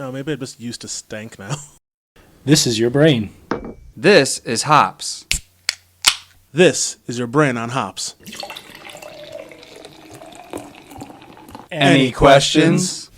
Oh, maybe I'm just used to stank now. This is your brain. This is hops. This is your brain on hops. Any questions?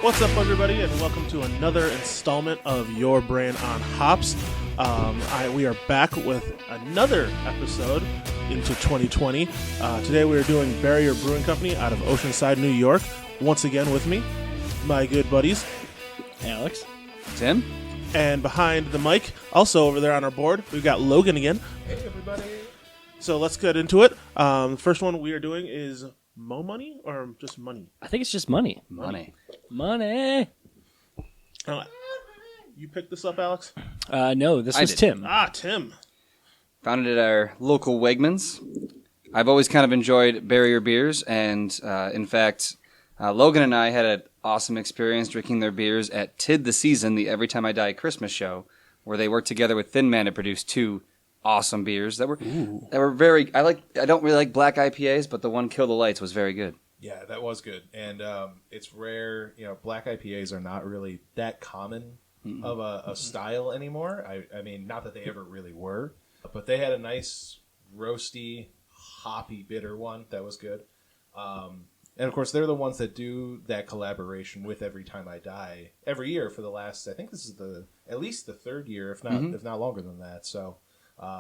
What's up, everybody, and welcome to another installment of Your Brain on Hops. We are back with another episode into 2020. Today we are doing Barrier Brewing Company out of Oceanside, New York. Once again with me, my good buddies, Alex. Tim? and behind the mic, also over there on our board, we've got Logan again. Hey, everybody. So let's get into it. First one we are doing is Mo Money or just money? I think it's just money. Money. Money. You picked this up, Alex? No, this I was did. Tim. Tim. Found it at our local Wegmans. I've always kind of enjoyed Barrier beers, and in fact, Logan and I had an awesome experience drinking their beers at Tid the Season, the Every Time I Die Christmas show, where they worked together with Thin Man to produce two awesome beers that were very. I don't really like black IPAs, but the one Kill the Lights was very good. Yeah, that was good. And it's rare, black IPAs are not really that common of a style anymore. I mean, not that they ever really were, but they had a nice roasty, hoppy, bitter one that was good. And of course, they're the ones that do that collaboration with Every Time I Die every year for the last. I think this is at least the third year, if not longer than that. So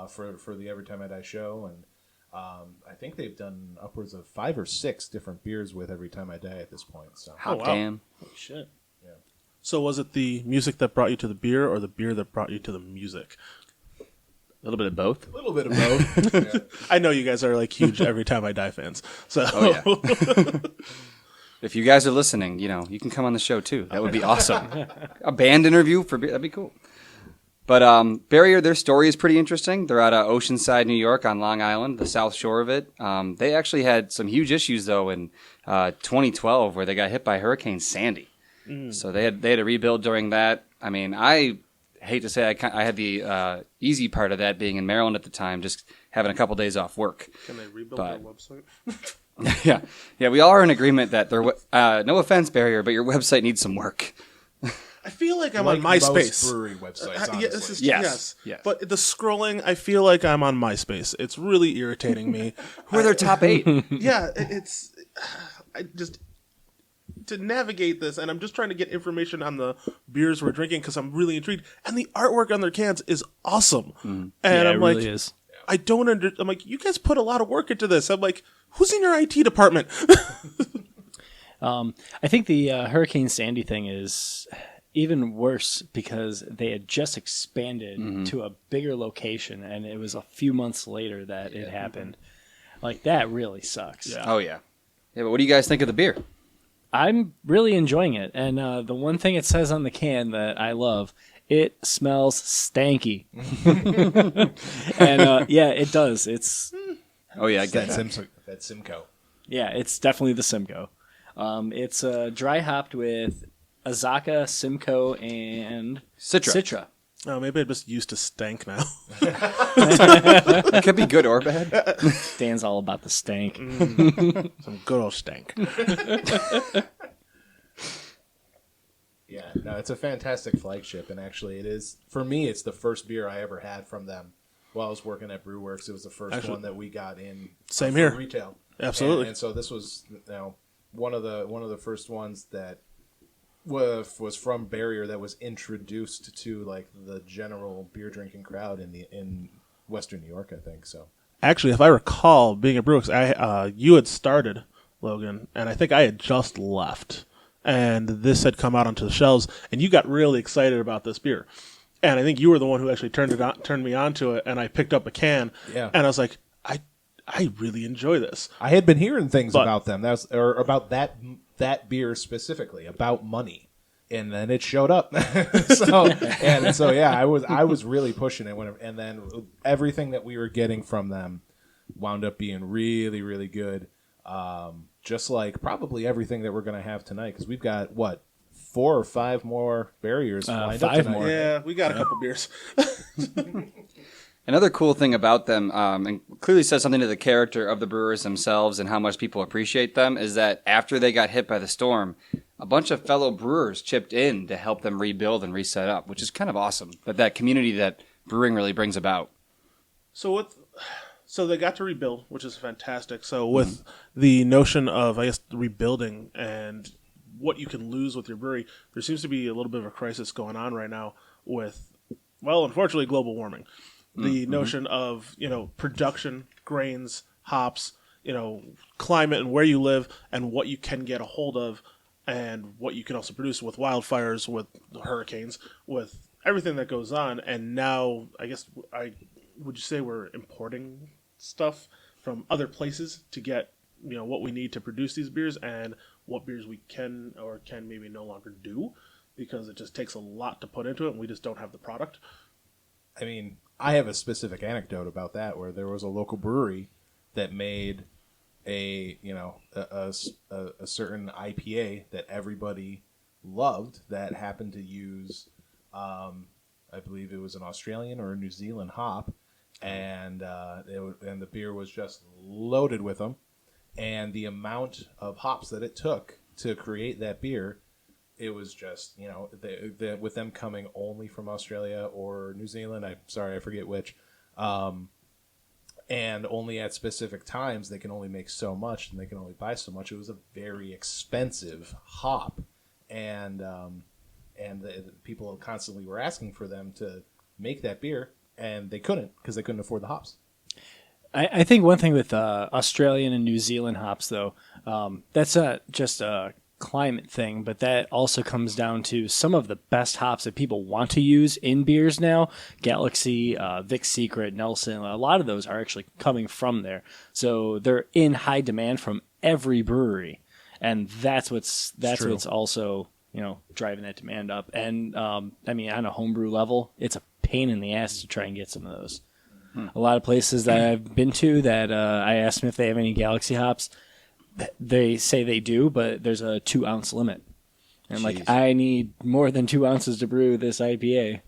for the Every Time I Die show, and I think they've done upwards of 5 or 6 different beers with Every Time I Die at this point. So Hot wow. damn. Holy shit. yeah. So was it the music that brought you to the beer or the beer that brought you to the music? A little bit of both. A little bit of both. Yeah. I know you guys are like huge Every Time I Die fans. So Oh, yeah. If you guys are listening, you can come on the show too. That would be awesome. A band interview for beer, that'd be cool. But Barrier, their story is pretty interesting. They're out of Oceanside, New York on Long Island, the south shore of it. They actually had some huge issues, though, in 2012 where they got hit by Hurricane Sandy. So they had to rebuild during that. I mean, I hate to say I had the easy part of that being in Maryland at the time, just having a couple days off work. Can they rebuild their website? Yeah, we all are in agreement that no offense, Barrier, but your website needs some work. I feel like I'm Like on MySpace. most brewery websites, honestly. Yes. Yes. But the scrolling, I feel like I'm on MySpace. It's really irritating me. Who are their top 8? Yeah, it's I just to navigate this, and I'm just trying to get information on the beers we're drinking because I'm really intrigued. And the artwork on their cans is awesome. And I'm it like, really is. I don't I'm like, you guys put a lot of work into this. I'm like, who's in your IT department? I think the Hurricane Sandy thing is even worse because they had just expanded to a bigger location, and it was a few months later that it happened. Like, that really sucks. Yeah. Oh, yeah. Yeah, but what do you guys think of the beer? I'm really enjoying it, and the one thing it says on the can that I love, it smells stanky. And yeah, it does. It's Oh, yeah, I It's get that that. that Simcoe. yeah, it's definitely the Simcoe. It's dry hopped with Azaka, Simcoe, and Citra. Oh, maybe I'm just used to stank now. It could be good or bad. Dan's all about the stank. Some good old stank. Yeah, no, it's a fantastic flagship, and actually it is, for me, it's the first beer I ever had from them while I was working at Brewworks. It was the first one that we got in Same for here. retail. Absolutely. And so this was one of the first ones that was from Barrier that was introduced to like the general beer drinking crowd in Western New York, I think. So Actually, if I recall, being at Brewix, you had started, Logan, and I think I had just left. And this had come out onto the shelves, and you got really excited about this beer. And I think you were the one who actually turned me on to it, and I picked up a can, Yeah. and I was like, I really enjoy this. I had been hearing things But- about them, or about that beer specifically, about money, and then it showed up. so yeah, I was really pushing it and then everything that we were getting from them wound up being really, really good. Just like probably everything that we're going to have tonight, because we've got 4 or 5 more barriers lined up 5 tonight. more. Yeah, we got a couple beers. Another cool thing about them, and clearly says something to the character of the brewers themselves and how much people appreciate them, is that after they got hit by the storm, a bunch of fellow brewers chipped in to help them rebuild and reset up, which is kind of awesome. But that community that brewing really brings about. So they got to rebuild, which is fantastic. So with the notion of, I guess, rebuilding and what you can lose with your brewery, there seems to be a little bit of a crisis going on right now with, well, unfortunately, global warming. The notion of, production, grains, hops, climate and where you live and what you can get a hold of and what you can also produce with wildfires, with hurricanes, with everything that goes on. And now, I guess, would you say we're importing stuff from other places to get, what we need to produce these beers and what beers we can or can maybe no longer do because it just takes a lot to put into it and we just don't have the product? I mean, I have a specific anecdote about that where there was a local brewery that made a certain IPA that everybody loved that happened to use, I believe it was an Australian or a New Zealand hop, and the beer was just loaded with them, and the amount of hops that it took to create that beer. It was just, with them coming only from Australia or New Zealand, I forget which, and only at specific times, they can only make so much and they can only buy so much. It was a very expensive hop, and the people constantly were asking for them to make that beer, and they couldn't because they couldn't afford the hops. I think one thing with Australian and New Zealand hops, though, that's not just a climate thing, but that also comes down to some of the best hops that people want to use in beers now. Galaxy, Vic's Secret, Nelson, a lot of those are actually coming from there. So they're in high demand from every brewery, and that's what's also driving that demand up. And on a homebrew level, it's a pain in the ass to try and get some of those. A lot of places that I've been to that I asked them if they have any Galaxy hops. They say they do, but there's a 2-ounce limit. And I'm like, I need more than 2 ounces to brew this IPA.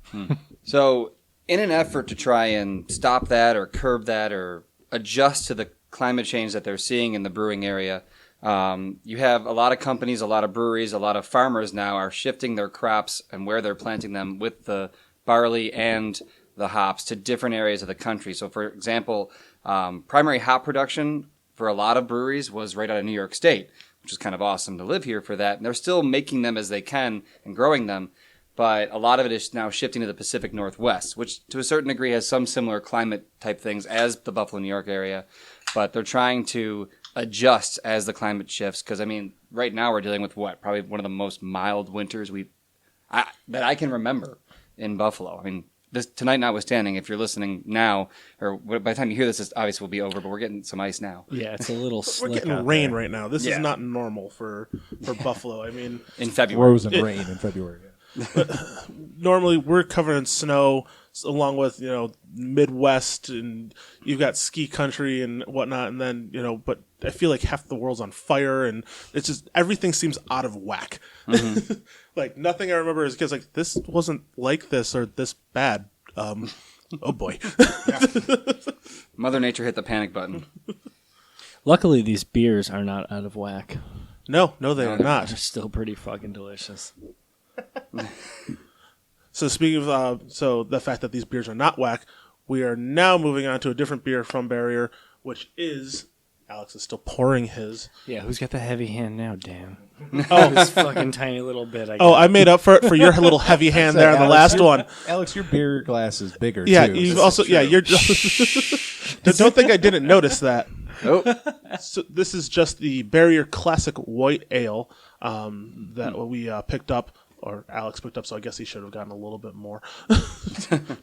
So in an effort to try and stop that or curb that or adjust to the climate change that they're seeing in the brewing area, you have a lot of companies, a lot of breweries, a lot of farmers now are shifting their crops and where they're planting them with the barley and the hops to different areas of the country. So, for example, primary hop production for a lot of breweries was right out of New York State, which is kind of awesome to live here for that. And they're still making them as they can and growing them, but a lot of it is now shifting to the Pacific Northwest, which to a certain degree has some similar climate type things as the Buffalo, New York area. But they're trying to adjust as the climate shifts because, right now we're dealing with probably one of the most mild winters that I can remember in Buffalo. This tonight notwithstanding, if you're listening now, or by the time you hear this obviously will be over, but we're getting some ice now. Yeah, it's a little We're slick getting out rain there. right now. This is not normal for Buffalo. In February. Frozen rain in February. Yeah. Normally we're covered in snow along with, Midwest, and you've got ski country and whatnot. And then, but I feel like half the world's on fire and it's just, everything seems out of whack. Mm-hmm. Like nothing I remember as kids, like this wasn't like this or this bad. Oh boy. Mother Nature hit the panic button. Luckily, these beers are not out of whack. No, they are not. They're still pretty fucking delicious. So speaking of, the fact that these beers are not whack, we are now moving on to a different beer from Barrier, which is, Alex is still pouring his. Yeah, who's got the heavy hand now, Dan? Oh, This fucking tiny little bit. I made up for it for your little heavy hand there on the last one. Alex, your beer glass is bigger. Yeah, too. you've also, you're. Don't think I didn't notice that. Nope. So this is just the Barrier Classic White Ale that we picked up, or Alex picked up. So I guess he should have gotten a little bit more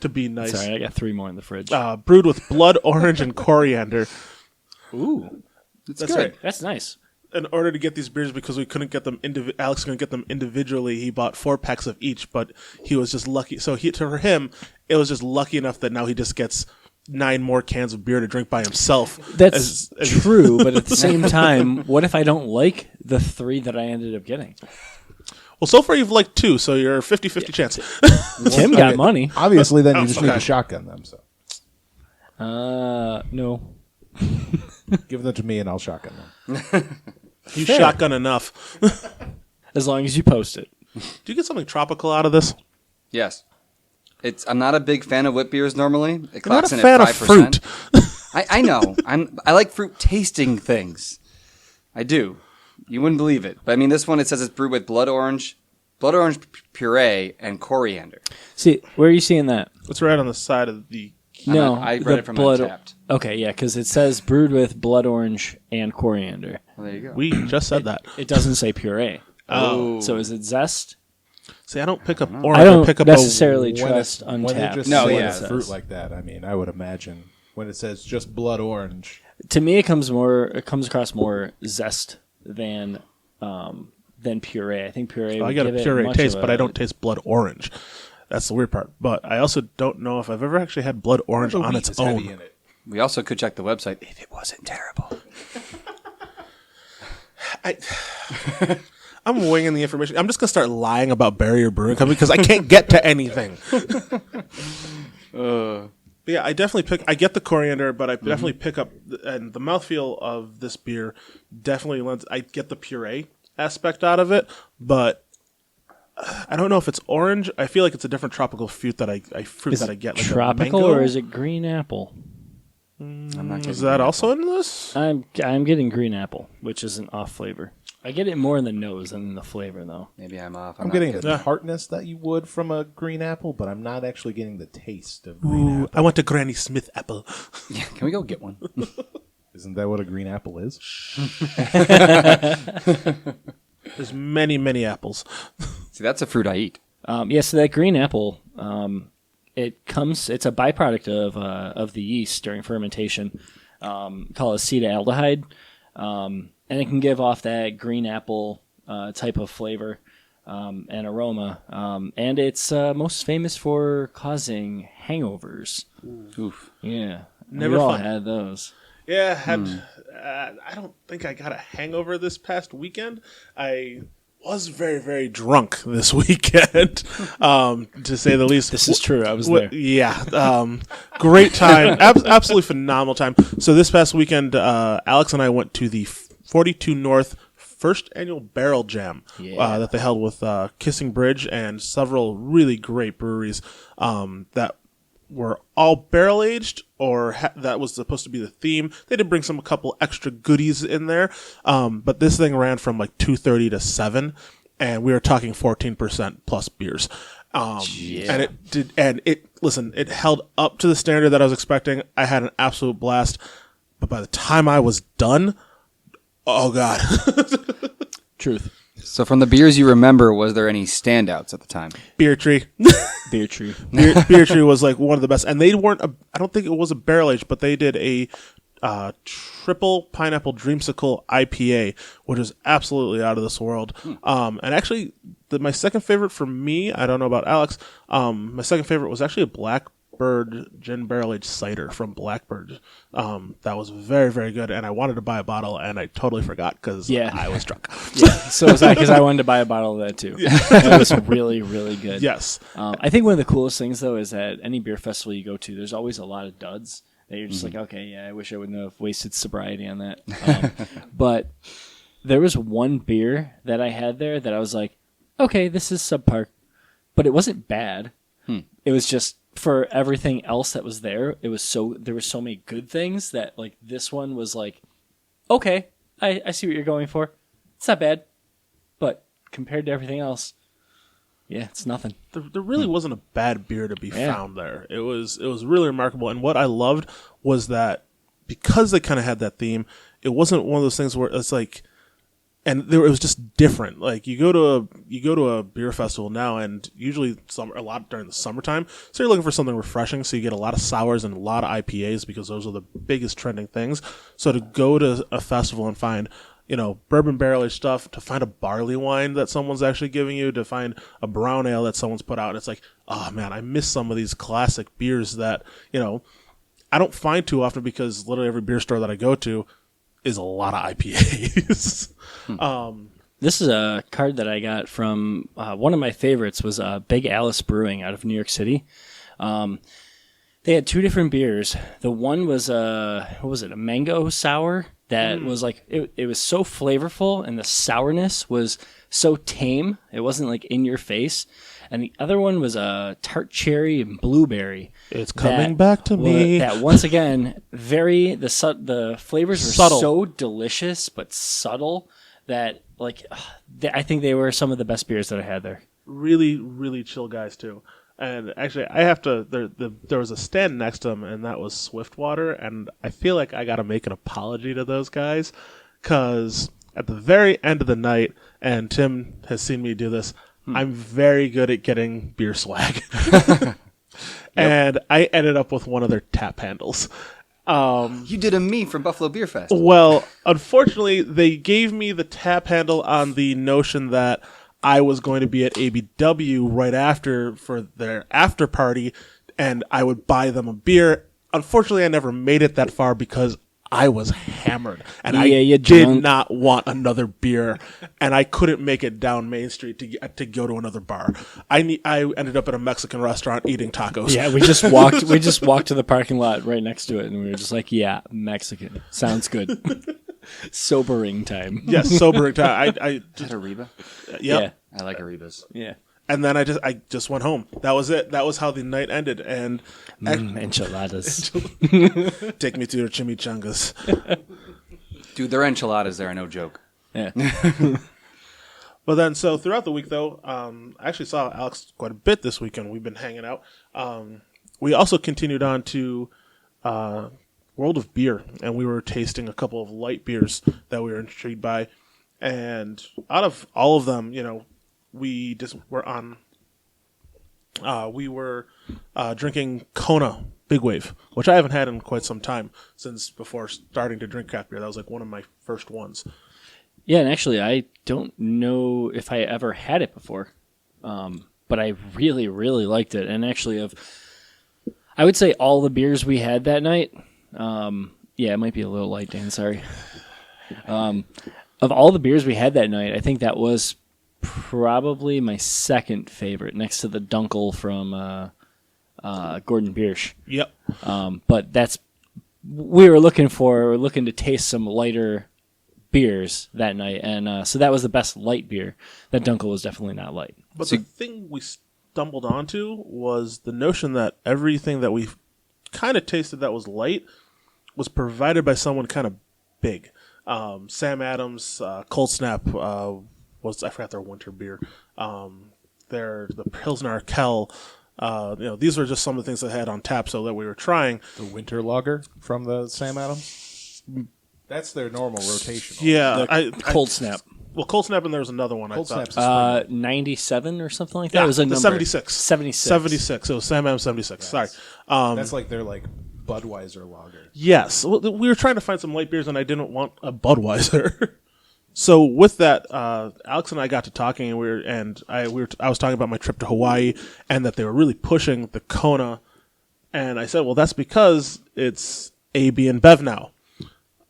to be nice. Sorry, I got 3 more in the fridge. Brewed with blood orange and coriander. Ooh, That's That's good. right. that's nice. In order to get these beers, because we couldn't get them, Alex couldn't get them individually. He bought 4 packs of each, but he was just lucky. So for him, it was just lucky enough that now he just gets 9 more cans of beer to drink by himself. That's true, but at the same time, what if I don't like the 3 that I ended up getting? Well, so far you've liked 2, so you're a 50-50 chance. Tim got money. Obviously, then you just need okay. to shotgun them. So No. give them to me, and I'll shotgun them. You Fair. shotgun enough. As long as you post it. Do you get something tropical out of this? Yes. I'm not a big fan of wit beers normally. It I'm not clocks a in fan at of 5%. fruit. I know. I like fruit tasting things. I do. You wouldn't believe it. But I mean, this one, it says it's brewed with blood orange puree, and coriander. See, where are you seeing that? It's right on the side of the... No, I read the it from blood. Untapped. Okay, yeah, because it says brewed with blood orange and coriander. Well, there you go. We just said that. It doesn't say puree. Oh. So is it zest? See, I don't pick up orange. I don't pick up necessarily When trust when they Untapped. just No, say yeah. fruit like that, I mean, I would imagine when it says just blood orange. To me, it comes across more zest than puree. I think puree. I would get a give it puree much taste, of but a- I don't taste blood orange. That's the weird part. But I also don't know if I've ever actually had blood orange The on wheat its is heavy own. in it. We also could check the website if it wasn't terrible. I'm winging the information. I'm just going to start lying about Barrier Brewing Company because I can't get to anything. But yeah, I definitely I get the coriander, but I definitely pick up, and the mouthfeel of this beer definitely lends, I get the puree aspect out of it, but I don't know if it's orange. I feel like it's a different tropical fruit that I get. Like tropical a mango. or is it green apple? I'm not Is getting that green also apple. in this? I'm getting green apple, which is an off flavor. I get it more in the nose than in the flavor, though. Maybe I'm off. I'm not getting good. the tartness that you would from a green apple, but I'm not actually getting the taste of green Ooh, apple. I want a Granny Smith apple. Yeah, can we go get one? Isn't that what a green apple is? There's many, many apples. See, that's a fruit I eat. So that green apple, it's a byproduct of the yeast during fermentation, called acetaldehyde, and it can give off that green apple type of flavor and aroma, and it's most famous for causing hangovers. Oof. Yeah, Never we all fun. had those. Yeah, I don't think I got a hangover this past weekend. I was very, very drunk this weekend, to say the least. This is true. I was there. Yeah. Great time. Absolutely phenomenal time. So this past weekend, Alex and I went to the 42 North first annual Barrel Jam that they held with Kissing Bridge and several really great breweries that were all barrel aged, or that was supposed to be the theme. They did bring a couple extra goodies in there, but this thing ran from like 2:30 to 7, and we were talking 14% plus beers. And it held up to the standard that I was expecting. I had an absolute blast, but by the time I was done, oh god. Truth. So from the beers you remember, was there any standouts at the time? Beer Tree. Beer tree. Beer Tree was like one of the best, and they weren't. I don't think it was a barrel aged, but they did a triple pineapple dreamsicle IPA, which is absolutely out of this world. And actually, my second favorite for me, I don't know about Alex. My second favorite was actually a Blackbird gin barrel aged cider from Blackbird. That was very, very good, and I wanted to buy a bottle, and I totally forgot because I was drunk. Yeah, so was I, because I wanted to buy a bottle of that too. That was really, really good. Yes. I think one of the coolest things, though, is that any beer festival you go to, there's always a lot of duds that you're just like, okay, yeah, I wish I wouldn't have wasted sobriety on that. But there was one beer that I had there that I was like, okay, this is subpar, but it wasn't bad. It was just, for everything else that was there, there were so many good things that like this one was like, okay, I see what you're going for. It's not bad, but compared to everything else, yeah, it's nothing. There really wasn't a bad beer to be found there. It was really remarkable, and what I loved was that because they kind of had that theme, it wasn't one of those things where it's like, and it was just different. Like you go to a beer festival now, and usually a lot during the summertime, so you're looking for something refreshing. So you get a lot of sours and a lot of IPAs because those are the biggest trending things. So to go to a festival and find, bourbon barrel aged stuff, to find a barley wine that someone's actually giving you, to find a brown ale that someone's put out, and it's like, oh man, I miss some of these classic beers that I don't find too often because literally every beer store that I go to is a lot of IPAs. This is a card that I got from one of my favorites was Big Alice Brewing out of New York City. They had 2 different beers. The one was what was it? A mango sour that was like it was so flavorful, and the sourness was so tame. It wasn't like in your face. And the other one was a tart cherry and blueberry. It's coming back to me. That once again, the flavors were Subtle. so delicious but subtle that like I think they were some of the best beers that I had there. Really, really chill guys too. And actually, I have to. There was a stand next to them, and that was Swiftwater. And I feel like I got to make an apology to those guys, because at the very end of the night, and Tim has seen me do this, I'm very good at getting beer swag. And I ended up with one of their tap handles. You did a me from Buffalo Beer Fest. Well, unfortunately, they gave me the tap handle on the notion that I was going to be at ABW right after for their after party, and I would buy them a beer. Unfortunately, I never made it that far because I was hammered, and I did not want another beer, and I couldn't make it down Main Street to go to another bar. I ended up at a Mexican restaurant eating tacos. Yeah, we just walked. We just walked to the parking lot right next to it, and we were just like, "Yeah, Mexican sounds good." Sobering time. Yes, sobering time. Is that Ariba? Yep. Yeah. I like Aribas. Yeah. And then I just went home. That was it. That was how the night ended. And Enchiladas. take me to your chimichangas. Dude, their enchiladas there are no joke. Yeah. But then, so throughout the week, though, I actually saw Alex quite a bit this weekend. We've been hanging out. We also continued on to World of Beer, and we were tasting a couple of light beers that we were intrigued by. And out of all of them, we were drinking Kona Big Wave, which I haven't had in quite some time, since before starting to drink craft beer. That was like one of my first ones. Yeah, and actually, I don't know if I ever had it before, but I really, really liked it. And actually, I would say all the beers we had that night, it might be a little light, Dan, sorry. Of all the beers we had that night, I think that was probably my second favorite, next to the Dunkel from Gordon Biersch. Yep. But we're looking to taste some lighter beers that night, and so that was the best light beer. That Dunkel was definitely not light. But the thing we stumbled onto was the notion that everything that we kind of tasted that was light was provided by someone kind of big. Sam Adams, Cold Snap I forgot their winter beer. The Pilsner Kell. These were just some of the things they had on tap, so that we were trying. The winter lager from the Sam Adams? That's their normal rotation. Yeah. Cold Snap. Well, Cold Snap, and there was another one. Cold Snap's 97 or something like that. Yeah, It was a number. 76. 76. 76. It was Sam Adams 76. Sorry. that's like their Budweiser lager. Yes. Well, we were trying to find some light beers, and I didn't want a Budweiser. So with that, Alex and I got to talking, and I was talking about my trip to Hawaii, and that they were really pushing the Kona. And I said, well, that's because it's AB and Bev now,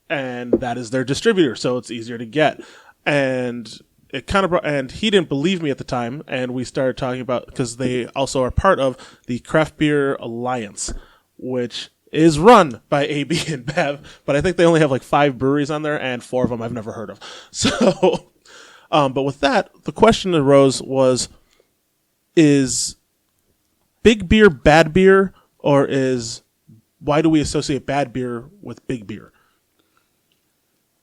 and that is their distributor, so it's easier to get. And it kind of and he didn't believe me at the time, and we started talking about, because they also are part of the Craft Beer Alliance, which is run by AB and Bev, but I think they only have like 5 breweries on there, and 4 of them I've never heard of. So, but with that, the question that arose was, is big beer bad beer, or why do we associate bad beer with big beer?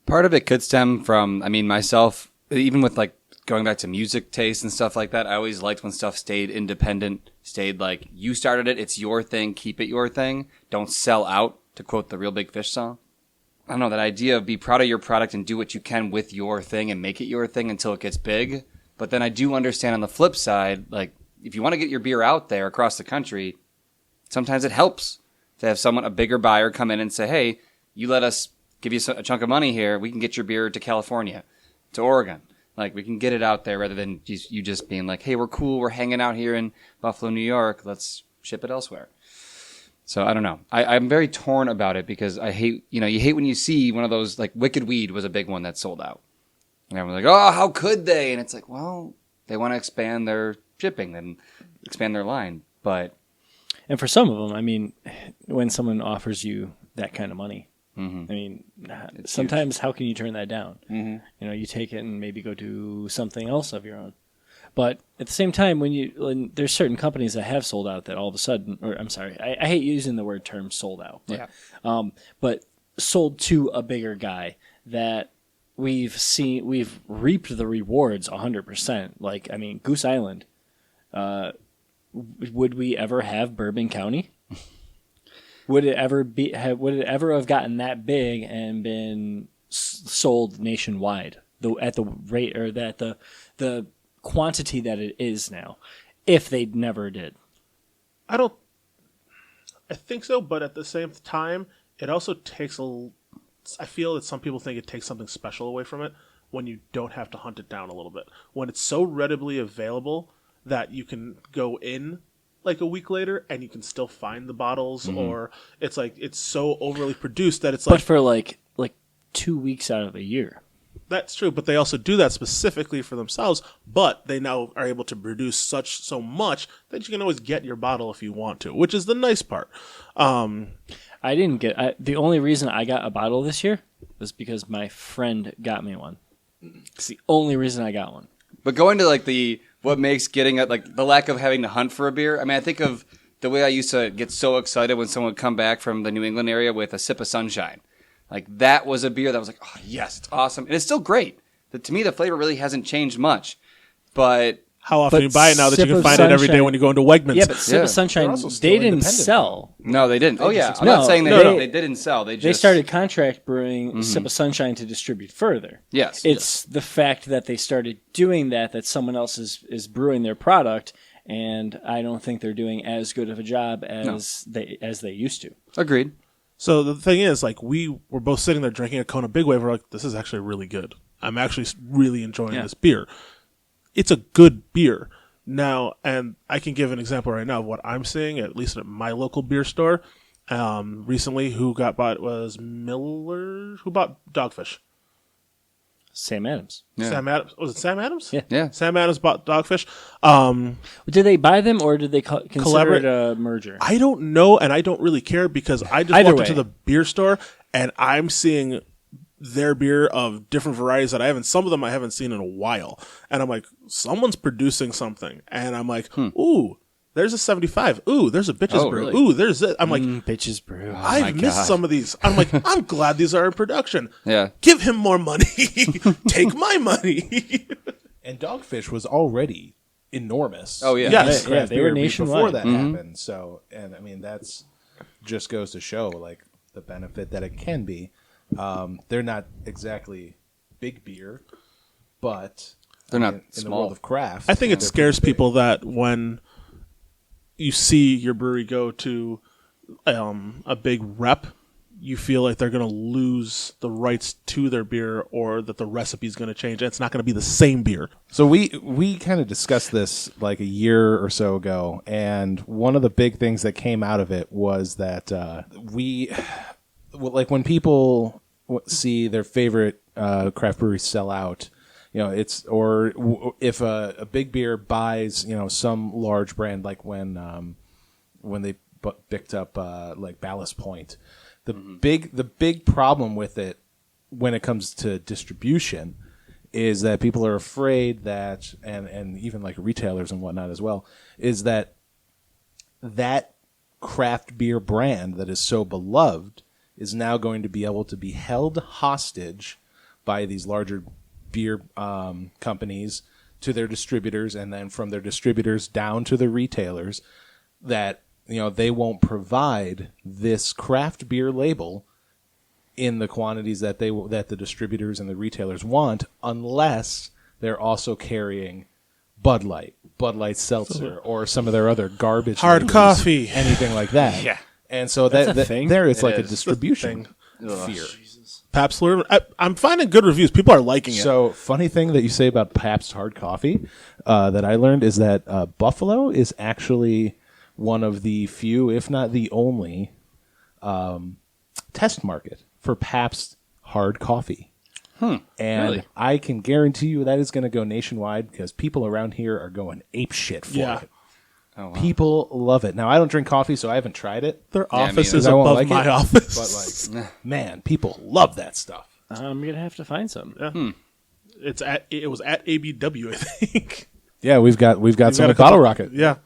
Part of it could stem from, myself, even with going back to music taste and stuff like that, I always liked when stuff stayed independent, stayed like, you started it, it's your thing, keep it your thing, don't sell out, to quote the Real Big Fish song. I don't know, that idea of be proud of your product and do what you can with your thing and make it your thing until it gets big. But then I do understand on the flip side, if you want to get your beer out there across the country, sometimes it helps to have a bigger buyer come in and say, hey, you let us give you a chunk of money here, we can get your beer to California, to Oregon. We can get it out there rather than you just being like, hey, we're cool, we're hanging out here in Buffalo, New York, let's ship it elsewhere. So I don't know. I'm very torn about it because I hate, you hate when you see one of those, Wicked Weed was a big one that sold out. And everyone's like, oh, how could they? And it's like, well, they want to expand their shipping and expand their line. But And for some of them, I mean, when someone offers you that kind of money, I mean, sometimes how can you turn that down? You know, you take it and maybe go do something else of your own. But at the same time, when there's certain companies that have sold out that all of a sudden, or I'm sorry, I hate using the word term sold out. But, but sold to a bigger guy that we've reaped the rewards 100%. Like, I mean, Goose Island, would we ever have Bourbon County? Would it ever have gotten that big and been sold nationwide at the rate or that the quantity that it is now, if they never did? I think so, but at the same time, it also takes I feel that some people think it takes something special away from it when you don't have to hunt it down a little bit. When it's so readily available that you can go in like a week later and you can still find the bottles, or it's like it's so overly produced that it's like. But for like 2 weeks out of a year. That's true, but they also do that specifically for themselves. But they now are able to produce so much that you can always get your bottle if you want to, which is the nice part. I didn't get the only reason I got a bottle this year was because my friend got me one. It's the only reason I got one. But going to like what makes getting it, like the lack of having to hunt for a beer. I mean, I think of the way I used to get so excited when someone would come back from the New England area with a sip of sunshine. Like that was a beer that was like, oh yes, it's awesome. And it's still great. To me, the flavor really hasn't changed much. But how often you buy it now that you can find it every day when you go into Wegmans? Yeah, but Sip of Sunshine, they didn't sell. No, they didn't. I'm not saying they didn't sell. They started contract brewing Sip of Sunshine to distribute further. Yes. It's the fact that they started doing that someone else is brewing their product, and I don't think they're doing as good of a job as they used to. Agreed. So the thing is, like, we were both sitting there drinking a Kona Big Wave. We're like, this is actually really good. I'm actually really enjoying this beer. It's a good beer. Now, and I can give an example right now of what I'm seeing, at least at my local beer store. Recently, who got bought was Miller, who bought Dogfish. Sam Adams. Yeah. Sam Adams. Was it Sam Adams? Yeah. Sam Adams bought Dogfish. Did they buy them or did they consider it a merger? I don't know, and I don't really care because I just walked into the beer store and I'm seeing their beer of different varieties that some of them I haven't seen in a while. And I'm like, someone's producing something. And I'm like, ooh, there's a 75. Ooh, there's a Bitches Brew. Really? Ooh, there's it. I'm like, Bitches Brew. I've missed some of these. I'm like, I'm glad these are in production. Yeah. Give him more money. Take my money. And Dogfish was already enormous. Oh, yeah. Yes. They were nationwide. before that happened. So, and I mean, that's just goes to show like the benefit that it can be. They're not exactly big beer, but they're not in small. the world of craft. I think it they're scares pretty big. people that when you see your brewery go to a big rep, you feel like they're going to lose the rights to their beer or that the recipe is going to change. It's not going to be the same beer. So we kind of discussed this like a year or so ago, and one of the big things that came out of it was that like when people see their favorite craft brewery sell out, you know, if a big beer buys, you know, some large brand, like when they picked up like Ballast Point, the big problem with it when it comes to distribution is that people are afraid that, and even like retailers and whatnot as well, is that craft beer brand that is so beloved is now going to be able to be held hostage by these larger beer companies to their distributors, and then from their distributors down to the retailers, that, you know, they won't provide this craft beer label in the quantities that the distributors and the retailers want, unless they're also carrying Bud Light Seltzer, or some of their other garbage Hard labels, coffee. anything like that. Yeah. And so That's a thing? there it's It like is. a distribution fear. Pabst Blue. I'm finding good reviews. People are liking it. So, funny thing that you say about Pabst Hard Coffee that I learned is that Buffalo is actually one of the few, if not the only, test market for Pabst Hard Coffee. And Really? I can guarantee you that is going to go nationwide because people around here are going ape shit for Yeah. it. Oh, wow. People love it. Now, I don't drink coffee, so I haven't tried it. Their Yeah, me office neither. is I won't above like my it, office. But, like, man, people love that stuff. I'm gonna have to find some. Yeah. It was at ABW, I think. Yeah, we've got some got a at Bottle couple- Rocket. Yeah.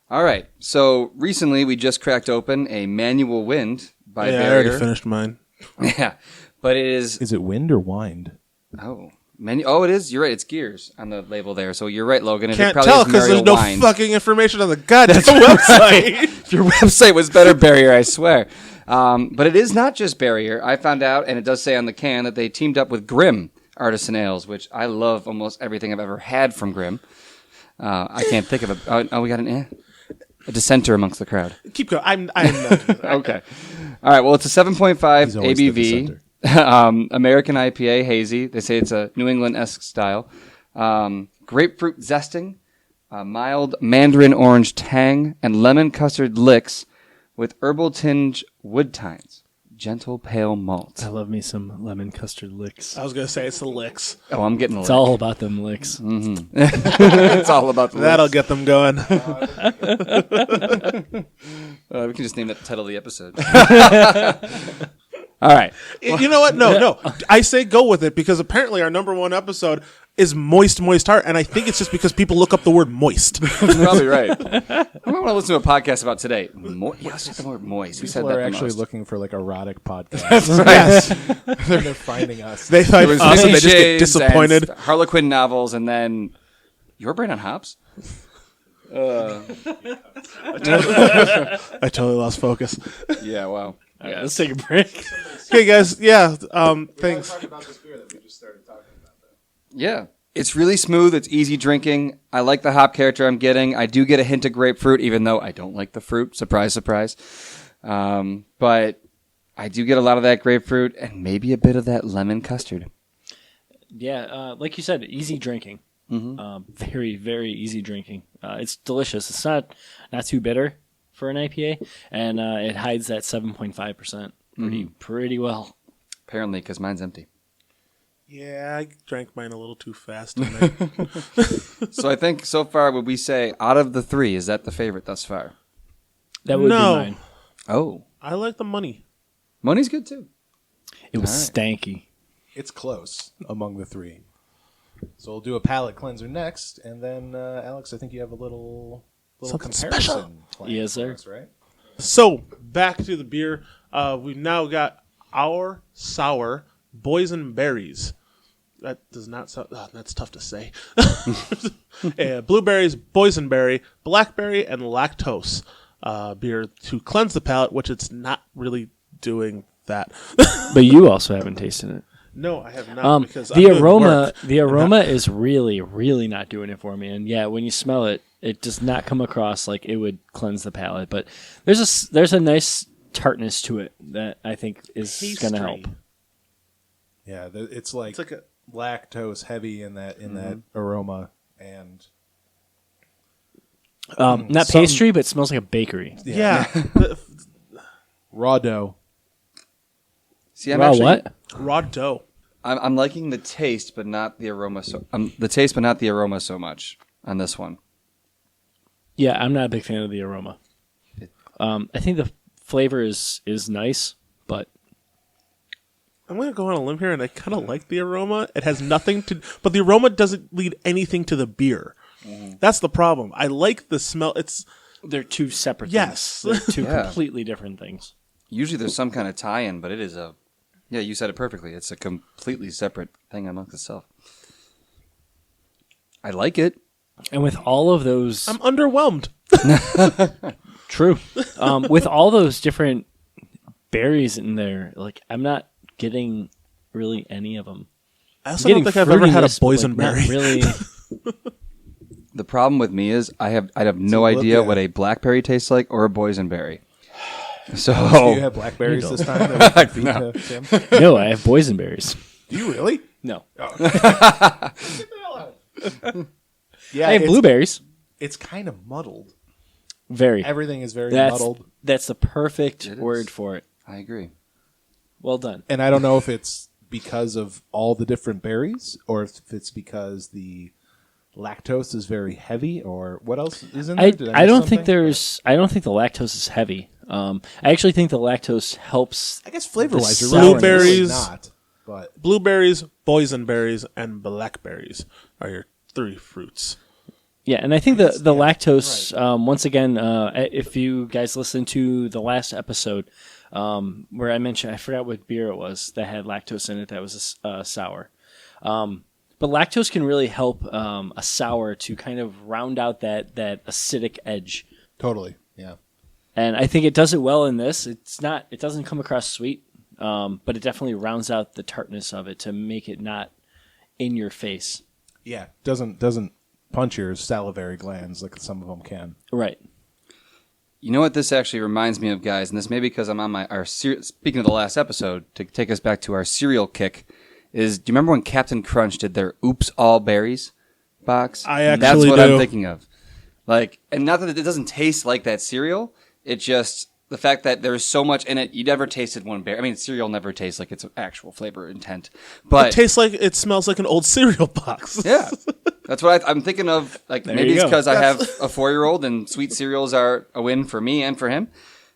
All right. So recently we just cracked open a manual wind by Yeah, I already Barrier. finished mine. Yeah, but it is Is it wind or wind? it is. You're right. It's gears on the label there. So you're right, Logan. It Can't probably tell is because there's Mariel no wine. fucking information on the goddamn website. If your website was better, Barrier, I swear. But it is not just Barrier. I found out, and it does say on the can, that they teamed up with Grimm Artisan Ales, which I love almost everything I've ever had from Grimm. I can't think of it. Oh, we got a dissenter amongst the crowd. Keep going. I'm not. Okay. All right. Well, it's a 7.5 He's always the ABV, American IPA, hazy. They say it's a New England-esque style. Grapefruit zesting, mild mandarin orange tang, and lemon custard licks with herbal tinge wood tines. Gentle pale malt. I love me some lemon custard licks. I was gonna say it's the licks. Oh, I'm getting a It's lick. all about them licks. It's all about the That'll licks. get them going. We can just name that the title of the episode. All right. You know what? No. I say go with it because apparently our number one episode is Moist Heart, and I think it's just because people look up the word moist. Probably right. I want to listen to a podcast about today. Yeah, let's say the word moist. We said People that are the actually most. looking for like erotic podcasts. Yes. They're finding us. They find There was us and they just get Shades disappointed. and Harlequin novels, and then Your Brain on Hops. I totally lost focus. Yeah, wow. All right, let's take a break. Okay, guys. Yeah. Thanks. Talk about this beer that we just started talking about. Yeah. It's really smooth. It's easy drinking. I like the hop character I'm getting. I do get a hint of grapefruit, even though I don't like the fruit. Surprise, surprise. But I do get a lot of that grapefruit and maybe a bit of that lemon custard. Yeah, like you said, easy drinking. Very, very easy drinking. It's delicious. It's not too bitter for an IPA, and it hides that 7.5% pretty well. Apparently, because mine's empty. Yeah, I drank mine a little too fast. Tonight. So I think so far, would we say out of the three, is that the favorite thus far? That would No. be mine. Oh, I like the money. money's good too. It was All stanky. It's close among the three. So we'll do a palate cleanser next, and then Alex, I think you have a little Something comparison special. plan Yes, for sir. us, right? So back to the beer. We've now got our sour boysenberries. That does not sound. That's tough to say. Blueberries, boysenberry, blackberry, and lactose beer to cleanse the palate, which it's not really doing that. But you also haven't tasted it. No, I have not. Because I'm The doing aroma, work. is really, really not doing it for me. And yeah, when you smell it, it does not come across like it would cleanse the palate. But there's a nice tartness to it that I think is going to help. Yeah, it's like It's like a lactose heavy in that aroma, and Not Some- pastry, but it smells like a bakery. yeah. raw dough. See, I'm Wow, actually, what? Raw dough. I'm liking the taste, but not the aroma. The taste, but not the aroma so much on this one. Yeah, I'm not a big fan of the aroma. I think the flavor is nice, but I'm going to go on a limb here, and I kind of like the aroma. It has nothing to, but the aroma doesn't lead anything to the beer. That's the problem. I like the smell. It's they're two separate Yes. things. They're two Yeah. completely different things. Usually there's some kind of tie-in, but it is a... Yeah, you said it perfectly. It's a completely separate thing amongst itself. I like it. And with all of those... I'm underwhelmed. True. With all those different berries in there, like, I'm not getting really any of them. I also don't think I've ever had a fruitiness, but, like, not boysenberry. really. The problem with me is I'd have no look idea at- what a blackberry tastes like or a boysenberry. So Do you have blackberries this time? That we can feed to Tim? No, I have boysenberries. Do you really? No. Yeah, I have blueberries. It's kind of muddled. Very. Everything is very That's, muddled, that's the perfect It is. word for it. I agree. Well done. and I don't know if it's because of all the different berries, or if it's because the lactose is very heavy, or what else is in there? I don't think the lactose is heavy. I actually think the lactose helps. I guess flavor-wise, the you're right. blueberries, It's really not. But Blueberries, boysenberries, and blackberries are your 3 fruits. Yeah, and I think the lactose, once again, if you guys listen to the last episode where I mentioned, I forgot what beer it was that had lactose in it that was sour. But lactose can really help a sour to kind of round out that acidic edge. totally, yeah. And I think it does it well in this. It doesn't come across sweet, but it definitely rounds out the tartness of it to make it not in your face. Yeah, doesn't punch your salivary glands like some of them can. Right. You know what this actually reminds me of, guys, and this may be because I'm on speaking of the last episode, to take us back to our cereal kick, is, do you remember when Captain Crunch did their Oops All Berries box? I actually That's what do. I'm thinking of. Like, and not that it doesn't taste like that cereal, it just, the fact that there's so much in it, you never tasted one berry. I mean, cereal never tastes like its actual flavor intent. But It smells like an old cereal box. yeah, that's what I'm thinking of. Like, There maybe you it's go. because I have a 4-year-old and sweet cereals are a win for me and for him.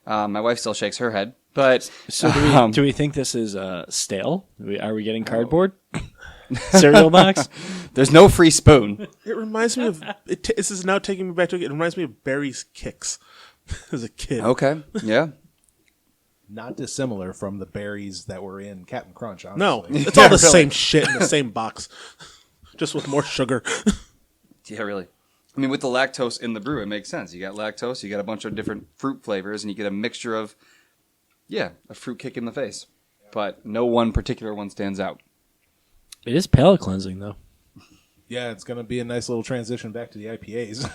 My wife still shakes her head. But So do we think this is stale? Are we getting cardboard? Cereal box? there's no free spoon. It reminds me of. This is now taking me back to it. It reminds me of Barry's Kicks as a kid. Okay, yeah. Not dissimilar from the berries that were in Captain Crunch, honestly. No, it's all the same shit in the same box, just with more sugar. Yeah, really. I mean, with the lactose in the brew, it makes sense. You got lactose, you got a bunch of different fruit flavors, and you get a mixture of, a fruit kick in the face. But no one particular one stands out. It is palate cleansing, though. Yeah, it's going to be a nice little transition back to the IPAs.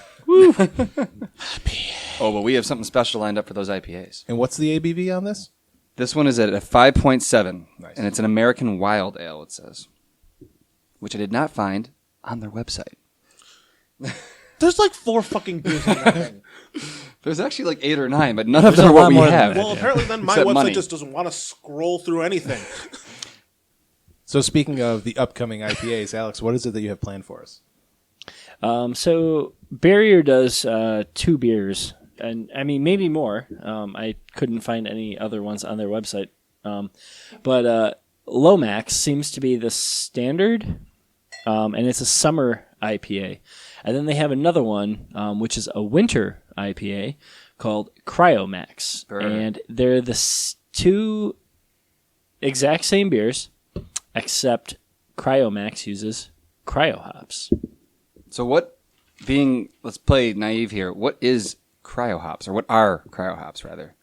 Oh, but we have something special lined up for those IPAs. And what's the ABV on this? This one is at a 5.7, Nice. and it's an American Wild Ale, it says, which I did not find on their website. There's like 4 fucking beers in that thing. There's actually like 8 or 9, but none of There's them a are lot what we more than have. that. Well, apparently then my Except website money. just doesn't want to scroll through anything. So speaking of the upcoming IPAs, Alex, what is it that you have planned for us? So Barrier does 2 beers, and I mean maybe more. I couldn't find any other ones on their website, but Lomax seems to be the standard, and it's a summer IPA. And then they have another one, which is a winter IPA called Cryomax, Sure. and they're the 2 exact same beers, except Cryomax uses cryo hops. So let's play naive here. What is cryo hops, or what are cryo hops, rather?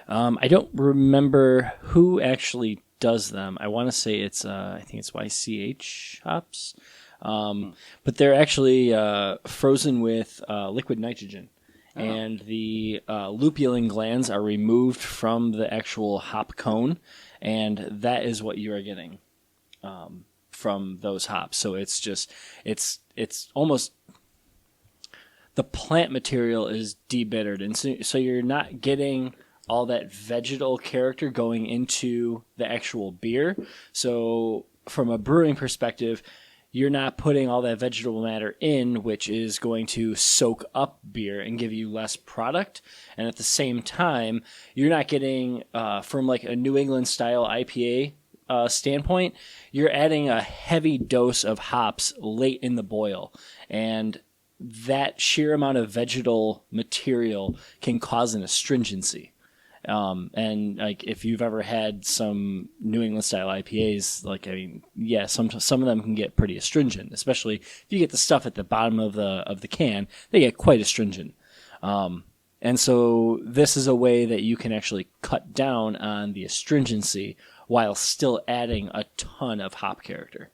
I don't remember who actually does them. I want to say I think it's YCH hops. But they're actually frozen with liquid nitrogen. And the lupulin glands are removed from the actual hop cone, and that is what you are getting from those hops. So it's almost, the plant material is debittered, and so you're not getting all that vegetal character going into the actual beer. So from a brewing perspective, you're not putting all that vegetable matter in, which is going to soak up beer and give you less product. And at the same time, you're not getting, from like a New England style IPA standpoint, you're adding a heavy dose of hops late in the boil. And that sheer amount of vegetal material can cause an astringency. And like if you've ever had some New England style IPAs, like, I mean, yeah, some of them can get pretty astringent, especially if you get the stuff at the bottom of the can, they get quite astringent. And so this is a way that you can actually cut down on the astringency while still adding a ton of hop character.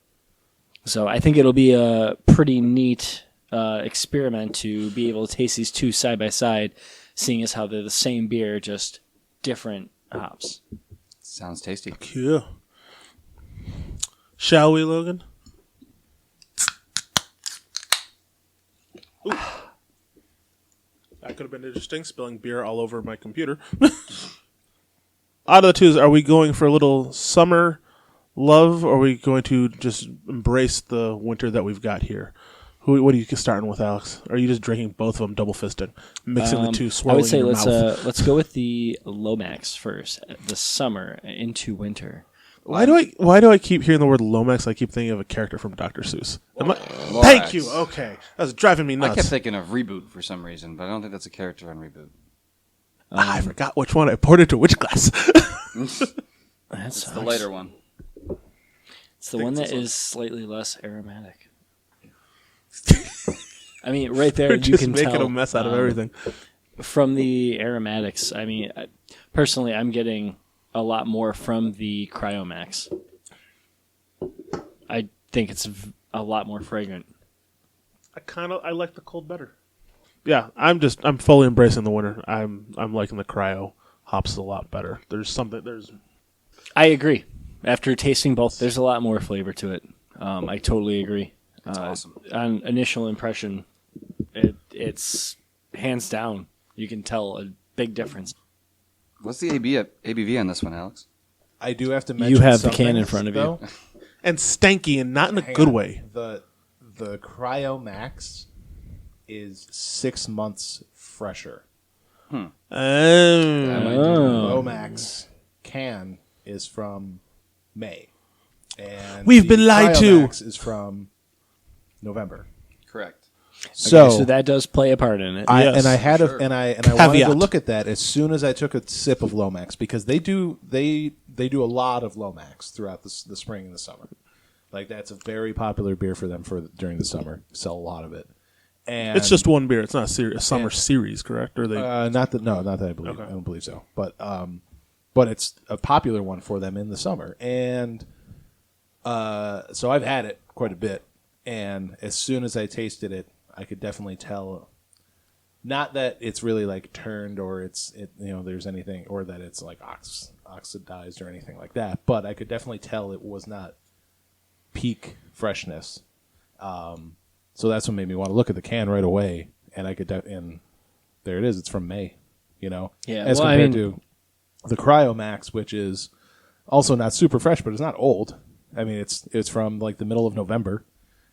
So I think it'll be a pretty neat experiment to be able to taste these 2 side by side, seeing as how they're the same beer, just different hops. Sounds tasty. Yeah. Shall we, Logan? Ooh. That could have been interesting, spilling beer all over my computer. Out of the 2s, are we going for a little summer love, or are we going to just embrace the winter that we've got here? What are you starting with, Alex? Are you just drinking both of them double fisted, mixing the two, I swirling would say in your mouth? let's go with the Lomax first. The summer into winter. Why do I keep hearing the word Lomax? I keep thinking of a character from Dr. Seuss. Thank you. Okay, that's driving me nuts. I kept thinking of Reboot for some reason, but I don't think that's a character on Reboot. I forgot which one I poured into which glass. That's The lighter one. It's the one that is slightly less aromatic. I mean, right there We're you just can making tell a mess out of everything. from the aromatics. I mean, personally, I'm getting a lot more from the Cryomax. I think it's a lot more fragrant. I like the cold better. Yeah, I'm fully embracing the winter. I'm liking the cryo hops a lot better. I agree. After tasting both, there's a lot more flavor to it. I totally agree. That's awesome. On initial impression, it's hands down. You can tell a big difference. What's the ABV on this one, Alex? I do have to mention You have the something, can in front of you. though. and stanky and not in a Hang good on. way. The Cryo Max is 6 months fresher. Oh. Lomax can is from May, and We've the been lied to. Cryomax is from November. Correct. So that does play a part in it. Yes. I wanted Caveat. to look at that as soon as I took a sip of Lomax, because they do a lot of Lomax throughout the spring and the summer. Like, that's a very popular beer for them during the summer. Sell a lot of it. And It's just one beer. It's not a summer series, correct? Or they? not that I believe. Okay. I don't believe so. But it's a popular one for them in the summer, and so I've had it quite a bit. And as soon as I tasted it, I could definitely tell. Not that it's really like turned or there's anything, or that it's like oxidized or anything like that, but I could definitely tell it was not peak freshness. So that's what made me want to look at the can right away, and I could and there it is. It's from May, Yeah, as well, compared to the Cryo Max, which is also not super fresh, but it's not old. I mean, it's from like the middle of November,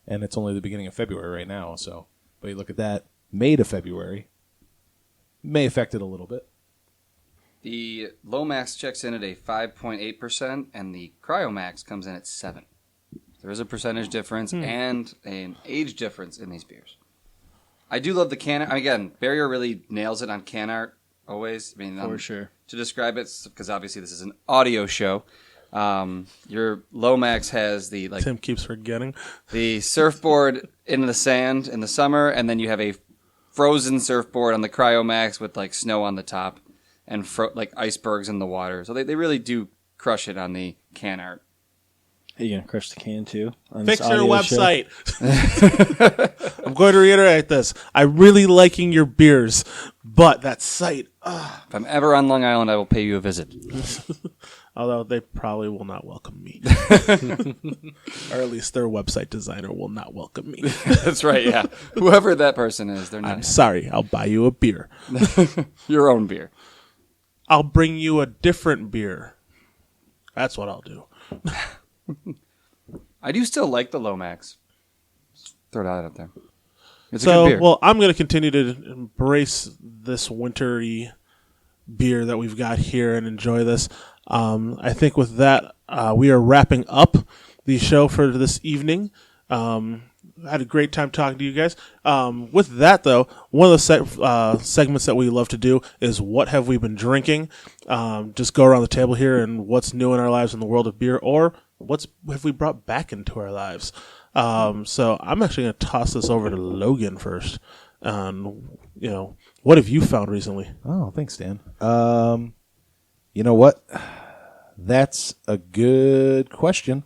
and it's only the beginning of February right now. So, but you look at that, May to February, may affect it a little bit. The Lomax checks in at a 5.8%, and the Cryomax comes in at 7%. There is a percentage difference and an age difference in these beers. I do love the can. Again, Barrier really nails it on can art always. I mean, For sure. To describe it, because obviously this is an audio show. Your Lomax has the Tim keeps forgetting. the surfboard in the sand in the summer, and then you have a frozen surfboard on the Cryomax with like snow on the top and like icebergs in the water. So they really do crush it on the can art. Are you gonna crush the can too? On Fix this your audio show? website. I'm going to reiterate this. I'm really liking your beers, but that site. If I'm ever on Long Island, I will pay you a visit. Although they probably will not welcome me. Or at least their website designer will not welcome me. That's right, yeah. Whoever that person is, they're I'm not sorry. I'll buy you a beer. your own beer. I'll bring you a different beer. That's what I'll do. I do still like the Lomax. Just throw it out there. It's a So, good beer. well, I'm going to continue to embrace this wintry beer that we've got here and enjoy this. I think with that, we are wrapping up the show for this evening. I had a great time talking to you guys. With that, though, one of the segments that we love to do is What Have We Been Drinking? Just go around the table here and what's new in our lives in the world of beer, or what have we brought back into our lives. So I'm actually going to toss this over to Logan first. What have you found recently? Oh, thanks, Dan. You know what? That's a good question.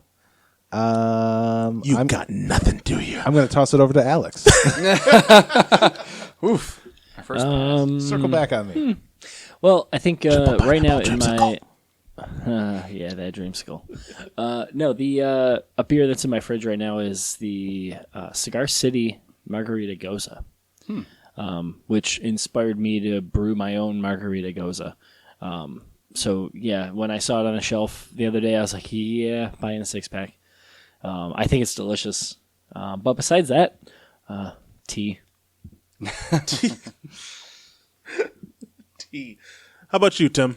You've got nothing, do you? I'm going to toss it over to Alex. Oof. My first Circle back on me. Well, I think right now in my that dreamsicle. No, the a beer that's in my fridge right now is the Cigar City Margarita Goza, which inspired me to brew my own Margarita Goza. So yeah, when I saw it on a shelf the other day, I was like, yeah, buying a 6-pack. I think it's delicious. But besides that, tea. Tea. How about you, Tim?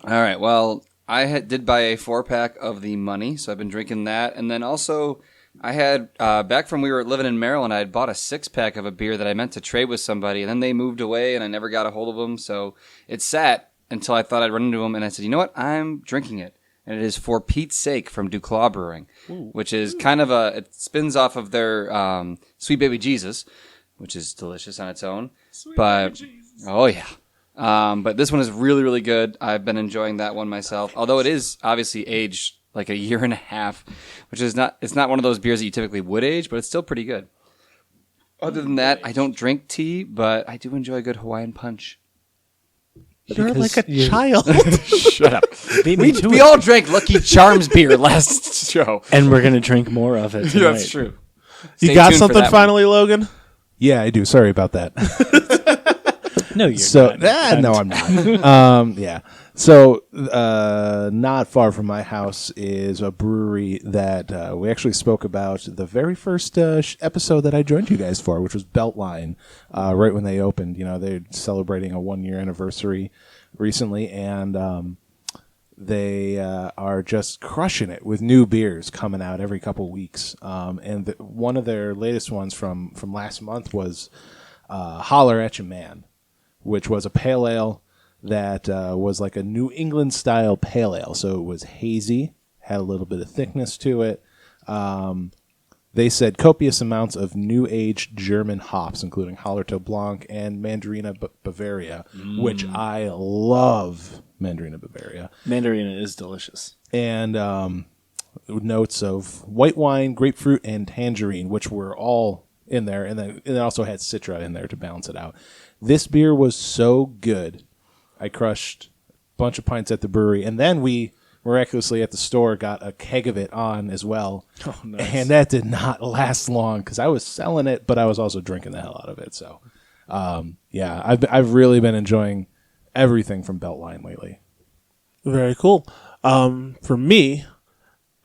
All right. Well, I did buy a 4-pack of the Money, so I've been drinking that. And then also, I had, back from we were living in Maryland, I had bought a 6-pack of a beer that I meant to trade with somebody, and then they moved away, and I never got a hold of them. So it sat until I thought I'd run into them, and I said, you know what? I'm drinking it. And it is For Pete's Sake from Duclaw Brewing, which is kind of it spins off of their Sweet Baby Jesus, which is delicious on its own. Baby Jesus. Oh, yeah. But this one is really, really good. I've been enjoying that one myself. Although it is obviously aged like a year and a half, which is it's not one of those beers that you typically would age, but it's still pretty good. Other than that, I don't drink tea, but I do enjoy a good Hawaiian punch. You're like a child. Shut up. We all drank Lucky Charms beer last show. And we're going to drink more of it tonight. That's true. You Stay got tuned for something that finally, Logan? Yeah, I do. Sorry about that. No, you're So not. no, I'm not. Yeah. So not far from my house is a brewery that we actually spoke about the very first episode that I joined you guys for, which was Beltline. Right when they opened, they're celebrating a 1-year anniversary recently, and they are just crushing it with new beers coming out every couple weeks. And one of their latest ones from last month was Holler at Ya Man, which was a pale ale that was like a New England style pale ale. So it was hazy, had a little bit of thickness to it. They said copious amounts of new age German hops, including Hallertau Blanc and Mandarina Bavaria, which I love. Mandarina Bavaria. Mandarina is delicious. And notes of white wine, grapefruit, and tangerine, which were all in there. And then it also had Citra in there to balance it out. This beer was so good. I crushed a bunch of pints at the brewery. And then we miraculously at the store got a keg of it on as well. Oh, nice. And that did not last long because I was selling it, but I was also drinking the hell out of it. So, yeah, I've really been enjoying everything from Beltline lately. Very cool. For me,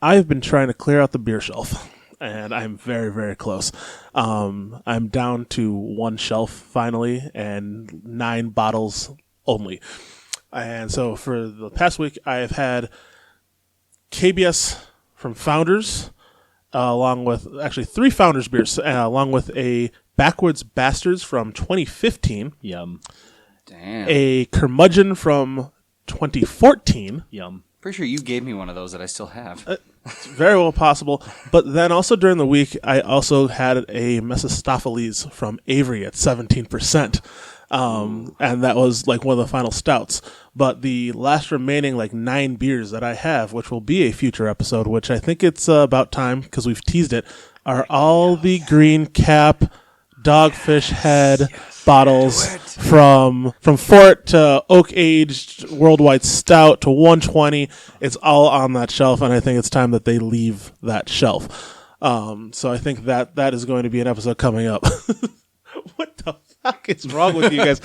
I've been trying to clear out the beer shelf, and I'm very, very close. I'm down to one shelf finally and 9 bottles only. And so for the past week, I've had KBS from Founders, along with actually 3 Founders beers, along with a Backwards Bastards from 2015. Yum. Damn. A Curmudgeon from 2014. Yum. Pretty sure you gave me one of those that I still have. It's very well possible. But then also during the week, I also had a Mephistopheles from Avery at 17%. And that was like one of the final stouts. But the last remaining 9 beers that I have, which will be a future episode, which I think it's about time because we've teased it, are all the green cap Dogfish Head bottles from Fort to oak aged worldwide stout to 120. It's all on that shelf, and I think it's time that they leave that shelf. So I think that is going to be an episode coming up. What the fuck is wrong with you guys?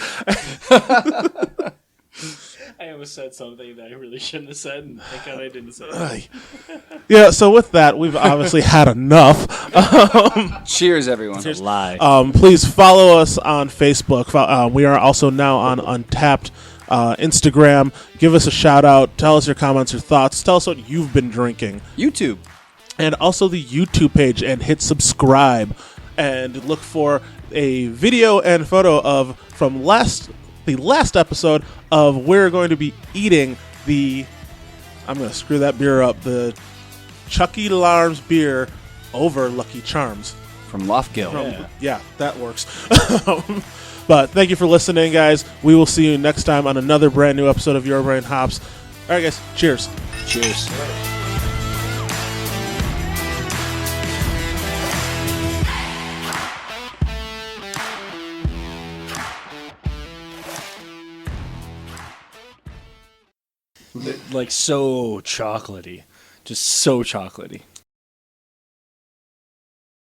I almost said something that I really shouldn't have said, and thank God I didn't say it. Yeah, so with that, we've obviously had enough. Cheers, everyone. It's a lie. Please follow us on Facebook. We are also now on Untapped Instagram. Give us a shout out. Tell us your comments, your thoughts. Tell us what you've been drinking. YouTube. And also the YouTube page, and hit subscribe. And look for a video and photo of the last episode of we're going to be eating I'm going to screw that beer up, the Chucky Larms beer over Lucky Charms. From Loftgill. Yeah, that works. But thank you for listening, guys. We will see you next time on another brand new episode of Your Brain Hops. All right, guys. Cheers. Cheers. Like so chocolatey. Just so chocolatey.